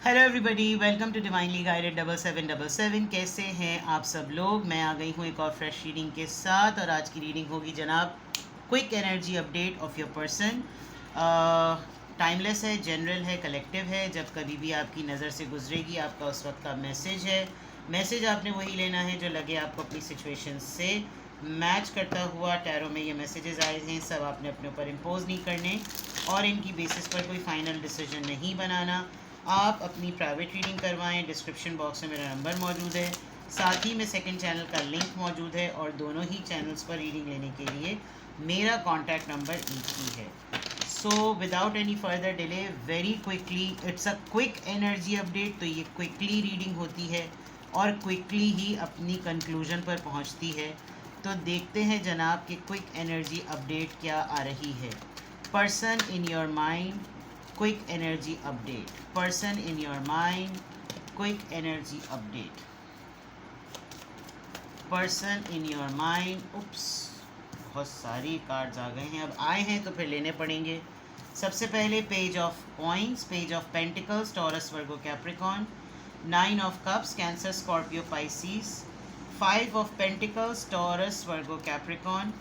Hello everybody, welcome to divinely guided 7777। कैसे हैं आप सब लोग। मैं आ गई हूँ एक और फ्रेश रीडिंग के साथ, और आज की रीडिंग होगी जनाब quick energy update of your person. Timeless है, जनरल है, कलेक्टिव है। जब कभी भी आपकी नज़र से गुजरेगी आपका उस वक्त का मैसेज है। मैसेज आपने वही लेना है जो लगे आपको अपनी सिचुएशन से मैच करता हुआ। टैरो में ये मैसेजेस आए हैं, सब आपने अपने ऊपर इम्पोज नहीं करने और इनकी बेसिस पर कोई फाइनल डिसीजन नहीं बनाना। आप अपनी प्राइवेट रीडिंग करवाएं। डिस्क्रिप्शन बॉक्स में मेरा नंबर मौजूद है, साथ ही में सेकंड चैनल का लिंक मौजूद है, और दोनों ही चैनल्स पर रीडिंग लेने के लिए मेरा कॉन्टैक्ट नंबर एक ही है। So without any further delay, very quickly, it's a quick energy update. तो ये क्विकली रीडिंग होती है और क्विकली ही अपनी कंक्लूजन पर पहुंचती है। तो देखते हैं जनाब कि क्विक एनर्जी अपडेट क्या आ रही है। Person in your mind, quick energy update. Person in your mind, quick energy update. Person in your mind. उप्स, बहुत सारी कार्ड्स आ गए हैं। अब आए हैं तो फिर लेने पड़ेंगे। सबसे पहले page of coins, page of pentacles, taurus, Virgo, Capricorn. 9 of cups, cancer, Scorpio, Pisces. 5 of pentacles, taurus, Virgo, Capricorn.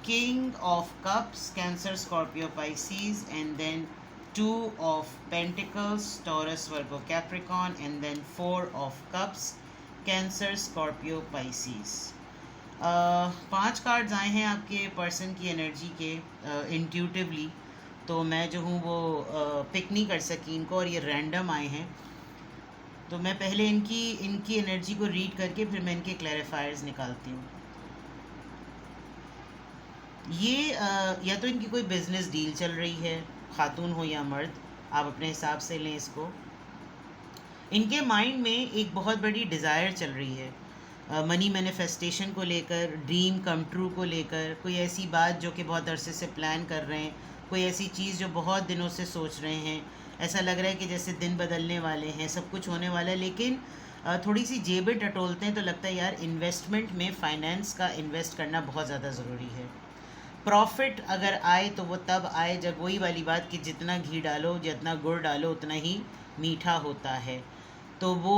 King of Cups, Cancer, Scorpio, Pisces, and then 2 of Pentacles, Taurus, Virgo, Capricorn, and then 4 of Cups, Cancer, Scorpio, Pisces. 5 cards आए हैं आपके person की energy के intuitively. तो मैं जो हूँ वो पिक नहीं कर सकी इनको, और ये रैंडम आए हैं। तो मैं पहले इनकी इनकी एनर्जी को रीड करके फिर मैं इनके क्लैरिफायर्स निकालती हूँ। ये या तो इनकी कोई बिजनेस डील चल रही है, खातून हो या मर्द, आप अपने हिसाब से लें इसको। इनके माइंड में एक बहुत बड़ी डिज़ायर चल रही है, मनी मैनिफेस्टेशन को लेकर, ड्रीम कम ट्रू को लेकर। कोई ऐसी बात जो कि बहुत अरसे से प्लान कर रहे हैं, कोई ऐसी चीज़ जो बहुत दिनों से सोच रहे हैं। ऐसा लग रहा है कि जैसे दिन बदलने वाले हैं, सब कुछ होने वाला है, लेकिन थोड़ी सी जेबें टटोलते हैं तो लगता है यार इन्वेस्टमेंट में, फाइनेंस का इन्वेस्ट करना बहुत ज़्यादा ज़रूरी है। प्रॉफिट अगर आए तो वो तब आए जब, वही वाली बात कि जितना घी डालो, जितना गुड़ डालो उतना ही मीठा होता है। तो वो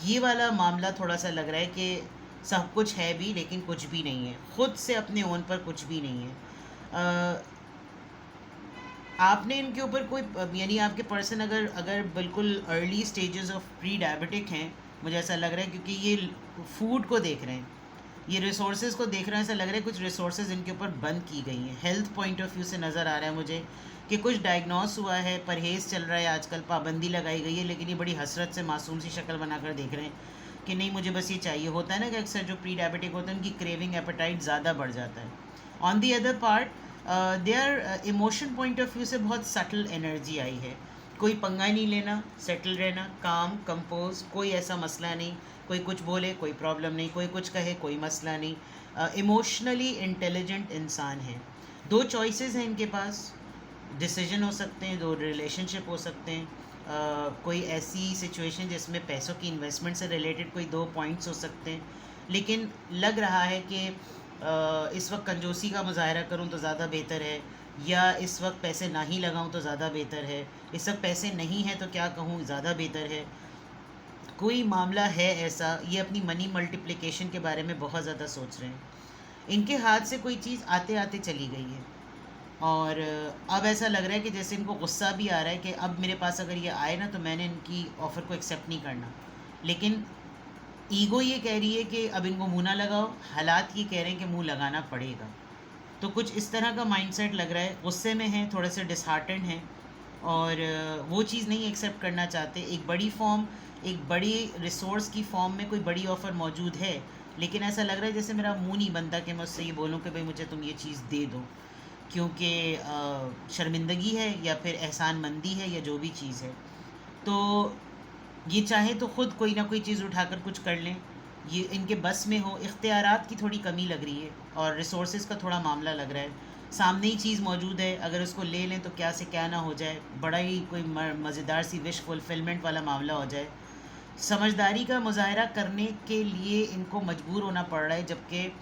ये वाला मामला थोड़ा सा लग रहा है कि सब कुछ है भी लेकिन कुछ भी नहीं है, ख़ुद से अपने ओन पर कुछ भी नहीं है। आपने इनके ऊपर कोई, यानी आपके पर्सन अगर अगर बिल्कुल early stages of pre diabetic हैं, मुझे ऐसा लग रहा है, क्योंकि ये फूड को देख रहे हैं, ये रिसोर्सेज को देख रहे हैं। ऐसा लग रहा है कुछ रिसोर्सेज इनके ऊपर बंद की गई हैं। हेल्थ पॉइंट ऑफ व्यू से नज़र आ रहा है मुझे कि कुछ डायग्नोस हुआ है, परहेज़ चल रहा है, आजकल पाबंदी लगाई गई है, लेकिन ये बड़ी हसरत से मासूम सी शक्ल बनाकर देख रहे हैं कि नहीं मुझे बस ये चाहिए। होता है ना कि अक्सर जो प्री डायबिटिक होते हैं उनकी क्रेविंग, एपेटाइट ज़्यादा बढ़ जाता है। On the other part there emotion point of view से बहुत सटल एनर्जी आई है। कोई पंगा नहीं लेना, सेटल रहना, काम, कंपोज, कोई ऐसा मसला नहीं। कोई कुछ बोले कोई प्रॉब्लम नहीं, कोई कुछ कहे कोई मसला नहीं। इमोशनली इंटेलिजेंट इंसान है। 2 चॉइसेस हैं इनके पास, डिसीजन हो सकते हैं, 2 रिलेशनशिप हो सकते हैं, कोई ऐसी सिचुएशन जिसमें पैसों की इन्वेस्टमेंट से रिलेटेड कोई 2 पॉइंट्स हो सकते हैं। लेकिन लग रहा है कि इस वक्त कंजूसी का मुजाहरा करूं तो ज़्यादा बेहतर है, या इस वक्त पैसे ना ही लगाऊं तो ज़्यादा बेहतर है, इस वक्त पैसे नहीं हैं तो क्या कहूँ, ज़्यादा बेहतर है। कोई मामला है ऐसा, ये अपनी मनी मल्टीप्लिकेशन के बारे में बहुत ज़्यादा सोच रहे हैं। इनके हाथ से कोई चीज़ आते आते चली गई है, और अब ऐसा लग रहा है कि जैसे इनको गुस्सा भी आ रहा है कि अब मेरे पास अगर ये आए ना तो मैंने इनकी ऑफ़र को एक्सेप्ट नहीं करना। लेकिन ईगो ये कह रही है कि अब इनको मुंह ना लगाओ, हालात ये कह रहे हैं कि मुंह लगाना पड़ेगा। तो कुछ इस तरह का माइंडसेट लग रहा है। गुस्से में हैं, थोड़े से डिसहार्टेंड हैं, और वो चीज़ नहीं एक्सेप्ट करना चाहते। एक बड़ी फॉर्म, एक बड़ी रिसोर्स की फॉर्म में कोई बड़ी ऑफ़र मौजूद है, लेकिन ऐसा लग रहा है जैसे मेरा मुंह नहीं बनता कि मैं उससे ये बोलूँ कि भाई मुझे तुम ये चीज़ दे दो, क्योंकि शर्मिंदगी है या फिर एहसान मंदी है या जो भी चीज़ है। तो ये चाहे तो ख़ुद कोई ना कोई चीज़ उठाकर कुछ कर लें, ये इनके बस में हो। इख्तियारात की थोड़ी कमी लग रही है और रिसोर्सेज का थोड़ा मामला लग रहा है। सामने ही चीज़ मौजूद है, अगर उसको ले लें तो क्या से क्या ना हो जाए, बड़ा ही कोई मज़ेदार सी विश फुलफिलमेंट वाला मामला हो जाए। समझदारी का मुजाहरा करने के लिए इनको मजबूर होना पड़ रहा है, जबकि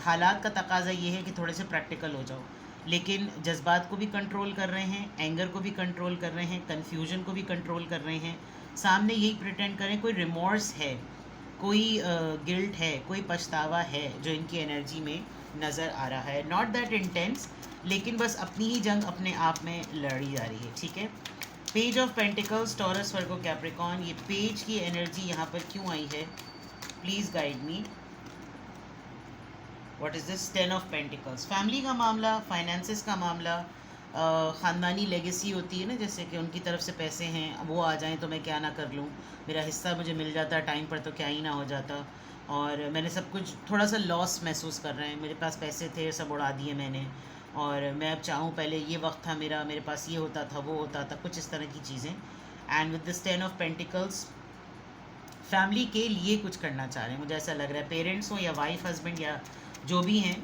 हालात का तकाजा ये है कि थोड़े से प्रैक्टिकल हो जाओ। लेकिन जज्बात को भी कंट्रोल कर रहे हैं, एंगर को भी कंट्रोल कर रहे हैं, कन्फ्यूजन को भी कंट्रोल कर रहे हैं। सामने यही प्रिटेंड करें कोई रिमॉर्स है, कोई गिल्ट है, कोई पछतावा है जो इनकी एनर्जी में नज़र आ रहा है। नॉट दैट इंटेंस, लेकिन बस अपनी ही जंग अपने आप में लड़ी जा रही है, ठीक है। Page of pentacles, taurus, Virgo, Capricorn, ये पेज की एनर्जी यहाँ पर क्यों आई है? Please guide me. What is this? 10 of pentacles, family का मामला, फाइनेंसिस का मामला, ख़ानदानी लेगेसी होती है ना, जैसे कि उनकी तरफ से पैसे हैं, वो आ जाएं तो मैं क्या ना कर लूँ, मेरा हिस्सा मुझे मिल जाता टाइम पर तो क्या ही ना हो जाता, और मैंने सब कुछ थोड़ा सा लॉस महसूस कर रहे हैं, मेरे पास पैसे थे सब उड़ा दिए मैंने, और मैं अब चाहूँ पहले ये वक्त था मेरा, मेरे पास ये होता था, वो होता था, कुछ इस तरह की चीज़ें। And with this 10 of pentacles, family के लिए कुछ करना चाह रहे हैं, मुझे ऐसा लग रहा है, पेरेंट्स हो या वाइफ हस्बैंड या जो भी हैं,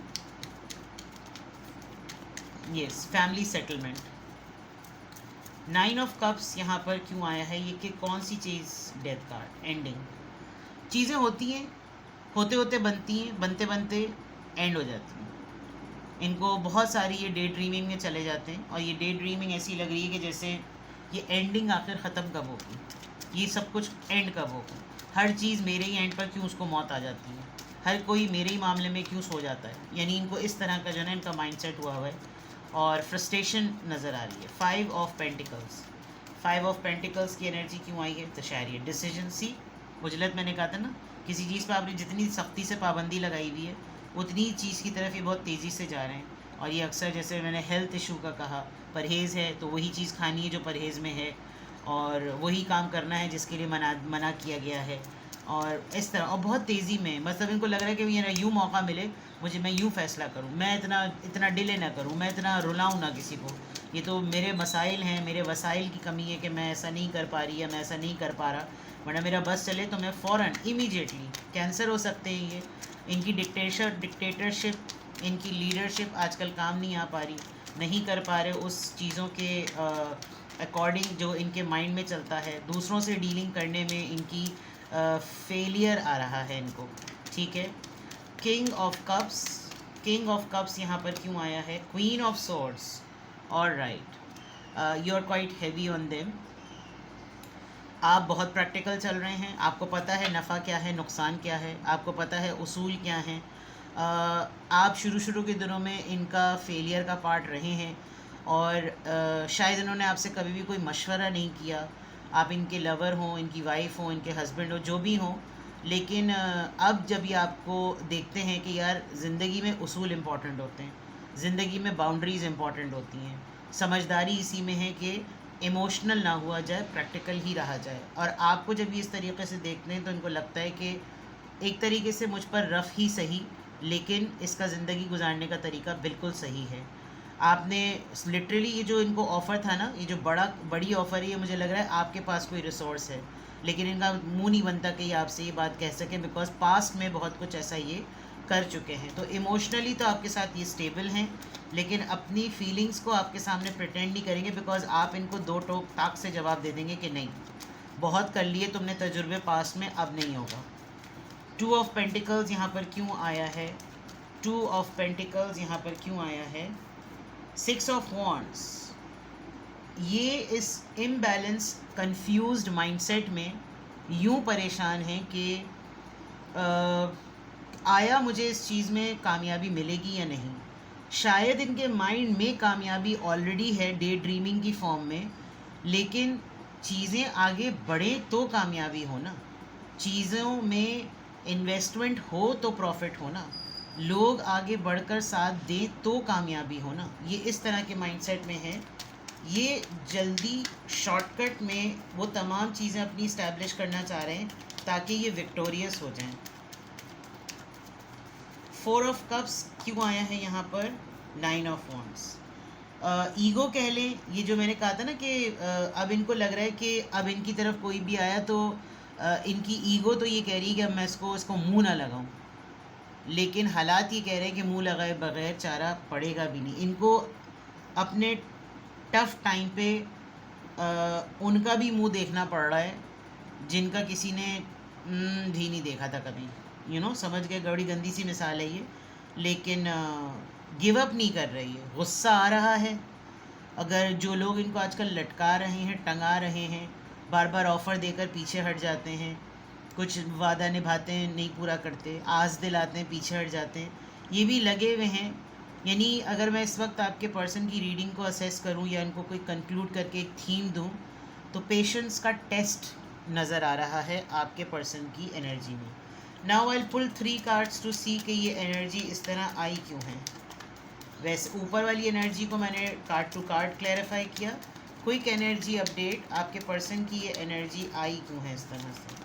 yes, family settlement. 9 of cups यहाँ पर क्यों आया है? ये कि कौन सी चीज़? Death card, ending. चीज़ें होती हैं, होते होते बनती हैं, बनते बनते एंड हो जाती हैं। इनको बहुत सारी ये डे ड्रीमिंग में चले जाते हैं, और ये डे ड्रीमिंग ऐसी लग रही है कि जैसे ये एंडिंग आखिर ख़त्म कब होगी, ये सब कुछ एंड कब होगा, हर चीज़ मेरे ही एंड पर क्यों उसको मौत आ जाती है, हर कोई मेरे ही मामले में क्यों सो जाता है। यानी इनको इस तरह का जो है ना इनका माइंडसेट हुआ हुआ है, और फ्रस्ट्रेशन नज़र आ रही है। 5 ऑफ पेंटिकल्स, 5 ऑफ पेंटिकल्स की एनर्जी क्यों आई है? The chariot, decision. सी उजलत, मैंने कहा था ना, किसी चीज़ पर आपने जितनी सख्ती से पाबंदी लगाई हुई है उतनी चीज़ की तरफ ये बहुत तेज़ी से जा रहे हैं। और ये अक्सर, जैसे मैंने हेल्थ इशू का कहा, परहेज़ है तो वही चीज़ खानी है जो परहेज़ में है, और वही काम करना है जिसके लिए मना किया गया है, और इस तरह, और बहुत तेज़ी में, मतलब इनको लग रहा है कि ये ना यूँ मौका मिले मुझे, मैं यूँ फ़ैसला करूँ, मैं इतना डिले ना करूँ, मैं इतना रुलाऊँ ना किसी को, ये तो मेरे मसाइल हैं, मेरे वसाइल की कमी है कि मैं ऐसा नहीं कर पा रही या मैं ऐसा नहीं कर पा रहा, वरना मेरा बस चले तो मैं फ़ौरन इमीडिएटली, कैंसर हो सकते हैं ये, इनकी डिक्टेटरशिप, इनकी लीडरशिप आजकल काम नहीं आ पा रही, नहीं कर पा रहे उस चीज़ों के अकॉर्डिंग जो इनके माइंड में चलता है, दूसरों से डीलिंग करने में इनकी फेलियर आ रहा है इनको, ठीक है। King of cups, king of cups यहाँ पर क्यों आया है? Queen of swords, all right, you are quite heavy on them. आप बहुत प्रैक्टिकल चल रहे हैं, आपको पता है नफ़ा क्या है, नुकसान क्या है, आपको पता है उसूल क्या हैं। आप शुरू के दिनों में इनका फेलियर का पार्ट रहे हैं, और शायद इन्होंने आपसे कभी भी कोई मशवरा नहीं किया, आप इनके लवर हों, इनकी वाइफ हों, इनके हस्बैंड हो, जो भी हों, लेकिन अब जब ये आपको देखते हैं कि यार ज़िंदगी में उसूल इम्पॉर्टेंट होते हैं, ज़िंदगी में बाउंड्रीज़ इम्पॉर्टेंट होती हैं, समझदारी इसी में है कि इमोशनल ना हुआ जाए, प्रैक्टिकल ही रहा जाए, और आपको जब ये इस तरीके से देखते हैं तो इनको लगता है कि एक तरीके से मुझ पर रफ़ ही सही, लेकिन इसका ज़िंदगी गुजारने का तरीका बिल्कुल सही है। आपने लिटरली, ये जो इनको ऑफ़र था ना, ये जो बड़ी ऑफ़र है, ये मुझे लग रहा है आपके पास कोई रिसोर्स है, लेकिन इनका मुंह नहीं बनता कि ये आपसे ये बात कह सकें, बिकॉज पास्ट में बहुत कुछ ऐसा ये कर चुके हैं। तो इमोशनली तो आपके साथ ये स्टेबल हैं, लेकिन अपनी फीलिंग्स को आपके सामने प्रिटेंड नहीं करेंगे, बिकॉज आप इनको दो टोक टाक से जवाब दे देंगे कि नहीं, बहुत कर लिए तुमने तजुर्बे पास्ट में, अब नहीं होगा। 2 ऑफ पेंटिकल्स यहाँ पर क्यों आया है? 2 ऑफ पेंटिकल्स यहाँ पर क्यों आया है? 6 ऑफ वॉन्ड्स, ये इस इम्बैलेंस कंफ्यूज्ड माइंडसेट में यूं परेशान हैं कि आया मुझे इस चीज़ में कामयाबी मिलेगी या नहीं। शायद इनके माइंड में कामयाबी ऑलरेडी है डे ड्रीमिंग की फॉर्म में, लेकिन चीज़ें आगे बढ़ें तो कामयाबी हो ना, चीज़ों में इन्वेस्टमेंट हो तो प्रॉफिट हो ना, लोग आगे बढ़कर साथ दें तो कामयाबी हो ना। ये इस तरह के माइंडसेट में है, ये जल्दी शॉर्टकट में वो तमाम चीज़ें अपनी इस्टेब्लिश करना चाह रहे हैं ताकि ये विक्टोरियस हो जाएं। 4 ऑफ कप्स क्यों आया है यहाँ पर? 9 ऑफ वॉन्ड्स, ईगो कह लें, ये जो मैंने कहा था ना कि अब इनको लग रहा है कि अब इनकी तरफ कोई भी आया तो इनकी ईगो तो ये कह रही है कि अब मैं इसको मुंह ना लगाऊं, लेकिन हालात ये कह रहे हैं कि मुंह लगाए बगैर चारा पड़ेगा भी नहीं। इनको अपने टफ़ टाइम पे उनका भी मुंह देखना पड़ रहा है जिनका किसी ने भी नहीं देखा था कभी, समझ गए, बड़ी गंदी सी मिसाल है ये, लेकिन गिव अप नहीं कर रही है, गुस्सा आ रहा है। अगर जो लोग इनको आजकल लटका रहे हैं, टंगा रहे हैं, बार बार ऑफ़र देकर पीछे हट जाते हैं, कुछ वादा निभाते हैं नहीं पूरा करते, आस दिलाते हैं पीछे हट जाते हैं, ये भी लगे हुए हैं। यानी अगर मैं इस वक्त आपके पर्सन की रीडिंग को असेस करूं या इनको कोई कंक्लूड करके एक थीम दूं, तो पेशेंस का टेस्ट नज़र आ रहा है आपके पर्सन की एनर्जी में। Now I will pull 3 cards to see कि ये एनर्जी इस तरह आई क्यों है। वैसे ऊपर वाली एनर्जी को मैंने कार्ड टू कार्ड क्लैरिफाई किया। क्विक एनर्जी अपडेट, आपके पर्सन की ये एनर्जी आई क्यों है इस तरह से,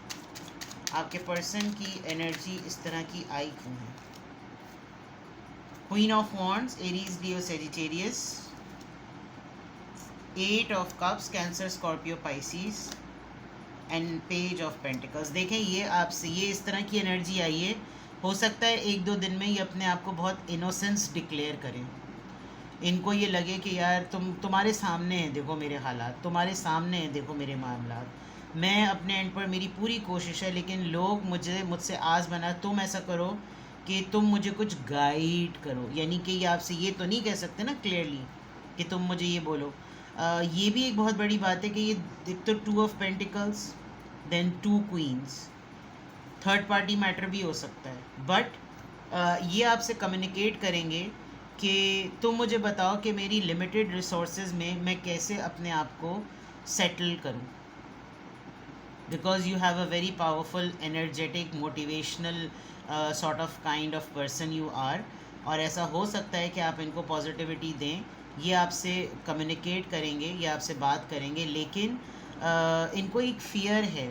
आपके पर्सन की एनर्जी इस तरह की आई क्यों है। Queen of wands, Aries, Leo, Sagittarius, 8 of cups, cancer, Scorpio, Pisces and page of pentacles. देखें ये आपसे ये इस तरह की एनर्जी आई है। हो सकता है 1-2 दिन में ये अपने आप को बहुत इनोसेंस डिक्लेयर करें। इनको ये लगे कि यार तुम्हारे सामने है, देखो मेरे हालात, तुम्हारे सामने है, देखो मेरे मामलात, मैं अपने एंड पर मेरी पूरी कोशिश है, लेकिन लोग मुझसे आस बना, तुम ऐसा करो कि तुम मुझे कुछ गाइड करो। यानी कि ये आपसे ये तो नहीं कह सकते ना क्लियरली कि तुम मुझे ये बोलो। ये भी एक बहुत बड़ी बात है कि ये एक तो 2 of pentacles, then 2 queens, third party matter भी हो सकता है। बट ये आपसे कम्युनिकेट करेंगे कि तुम मुझे बताओ कि मेरी लिमिटेड रिसोर्सेज में मैं कैसे अपने आप को सेटल करूं, because you have a very powerful, energetic, motivational sort of kind of person you are. और ऐसा हो सकता है कि आप इनको पॉजिटिविटी दें, ये आपसे कम्युनिकेट करेंगे, ये आपसे बात करेंगे, लेकिन इनको एक फ़ियर है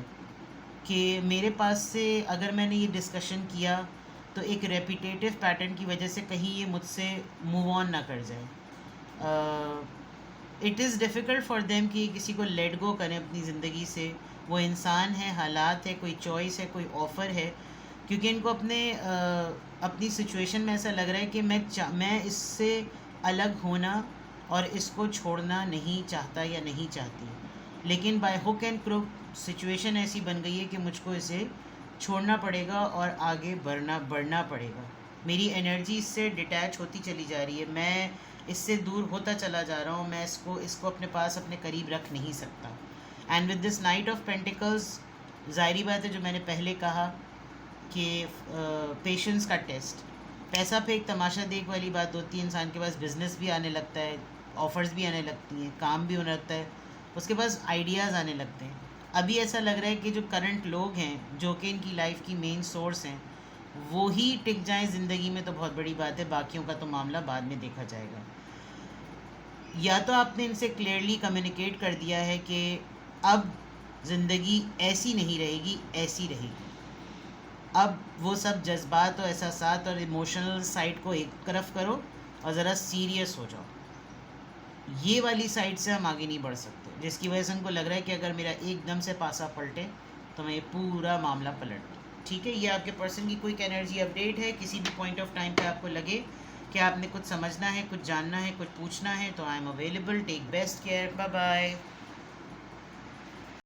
कि मेरे पास से अगर मैंने ये डिस्कशन किया तो एक रेपिटेटिव पैटर्न की वजह से कहीं ये मुझसे मूव ऑन ना कर जाए। It is difficult for them कि किसी को लेट गो करें अपनी ज़िंदगी से। वो इंसान है, हालात है, कोई चॉइस है, कोई ऑफ़र है, क्योंकि इनको अपनी सिचुएशन में ऐसा लग रहा है कि मैं इससे अलग होना और इसको छोड़ना नहीं चाहता या नहीं चाहती, लेकिन by hook and crook situation ऐसी बन गई है कि मुझको इसे छोड़ना पड़ेगा और आगे बढ़ना पड़ेगा। मेरी एनर्जी इससे डिटैच होती चली जा रही है, मैं इससे दूर होता चला जा रहा हूँ, मैं इसको अपने पास अपने करीब रख नहीं सकता। And with this knight of pentacles, ज़ाहिरी बात है जो मैंने पहले कहा कि पेशेंस का टेस्ट, पैसा पे एक तमाशा देख वाली बात होती है। इंसान के पास बिज़नेस भी आने लगता है, ऑफ़र्स भी आने लगती हैं, काम भी होने लगता है, उसके पास आइडियाज़ आने लगते हैं। अभी ऐसा लग रहा है कि जो करंट लोग हैं, जो कि इनकी लाइफ की मेन सोर्स हैं, वो ही टिक जाएं ज़िंदगी में तो बहुत बड़ी बात है, बाकियों का तो मामला बाद में देखा जाएगा। या तो आपने इनसे क्लियरली कम्युनिकेट कर दिया है कि अब ज़िंदगी ऐसी नहीं रहेगी, ऐसी रहेगी। अब वो सब जज्बात और एहसासात और इमोशनल साइड को एक तरफ करो और ज़रा सीरियस हो जाओ। ये वाली साइड से हम आगे नहीं बढ़ सकते, जिसकी वजह से उनको लग रहा है कि अगर मेरा एकदम से पासा पलटे तो मैं ये पूरा मामला पलट दूँ। ठीक है, ये आपके पर्सन की क्विक एनर्जी अपडेट है। किसी भी पॉइंट ऑफ टाइम पे आपको लगे कि आपने कुछ समझना है, कुछ जानना है, कुछ पूछना है, तो I am available. Take best care, bye bye.